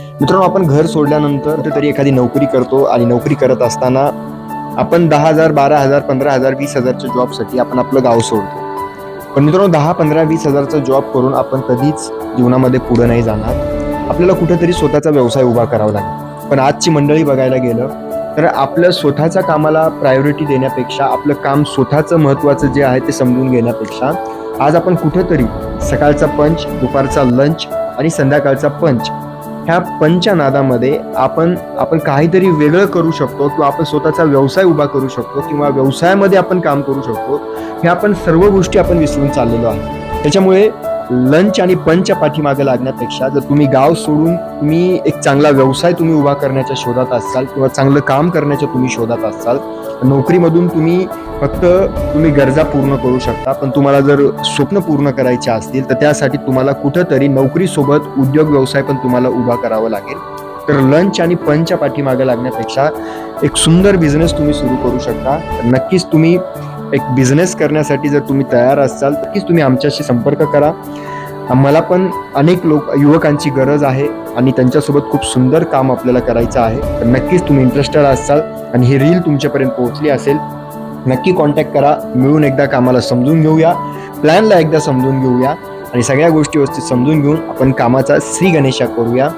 मित्रांनो, आपण घर सोडल्यानंतर कुठेतरी एखादी नोकरी करतो आणि नोकरी करत असताना आपण 10,000, 12,000, 15,000, 20,000च्या जॉबसाठी आपण आपलं गाव सोडतो. पण मित्रांनो, 10, 15, 20,000चा जॉब करून आपण कधीच जीवनामध्ये पुढे नाही जाणार. आपल्याला कुठेतरी स्वतःचा व्यवसाय उभा करावा लागेल. पण आजची मंडळी बघायला गेलं तर आपल्या स्वतःच्या कामाला प्रायोरिटी देण्यापेक्षा, आपलं काम स्वतःचं महत्त्वाचं जे आहे ते समजून घेण्यापेक्षा, आज आपण कुठेतरी सकाळचा पंच, दुपारचा लंच आणि संध्याकाळचा पंच, ह्या पंचच्या नादामध्ये आपण आपण काहीतरी वेगळं करू शकतो किंवा आपण स्वतःचा व्यवसाय उभा करू शकतो किंवा व्यवसायामध्ये आपण काम करू शकतो. हे आपण सर्व गोष्टी आपण विसरून चाललेलो आहे. त्याच्यामुळे लंच आणि पंचच्या पाठीमागे लागण्यापेक्षा जर तुम्ही गाव सोडून तुम्ही एक चांगला व्यवसाय तुम्ही उभा करण्याच्या शोधात असाल किंवा चांगलं काम करण्याच्या तुम्ही शोधात असाल, नोकरीमधून फक्त तुम्ही गरजा पूर्ण करू शकता. पण तुम्हाला जर स्वप्न पूर्ण करायचे असतील तर त्यासाठी तुम्हाला कुठंतरी नोकरीसोबत उद्योग व्यवसाय पण तुम्हाला उभा करावा लागेल. तर लंच आणि पंचच्या पाठीमागे लागण्यापेक्षा एक सुंदर बिझनेस तुम्ही सुरू करू शकता. तर नक्कीच तुम्ही एक बिझनेस करण्यासाठी जर तुम्ही तयार असाल तर नक्कीच तुम्ही आमच्याशी संपर्क करा. मला पण अनेक युवकांची गरज आहे आणि त्यांच्यासोबत खूप सुंदर काम आपल्याला करायचं आहे. तर नक्कीच तुम्ही इंटरेस्टेड असाल आणि ही रील तुमच्यापर्यंत पोहोचली असेल, नक्की कॉन्टॅक्ट करा. मिळून एकदा कामाला समजून घेऊया, प्लॅनला एकदा समजून घेऊया आणि सगळ्या गोष्टी व्यवस्थित समजून घेऊन आपण कामाचा श्री गणेशा करूया.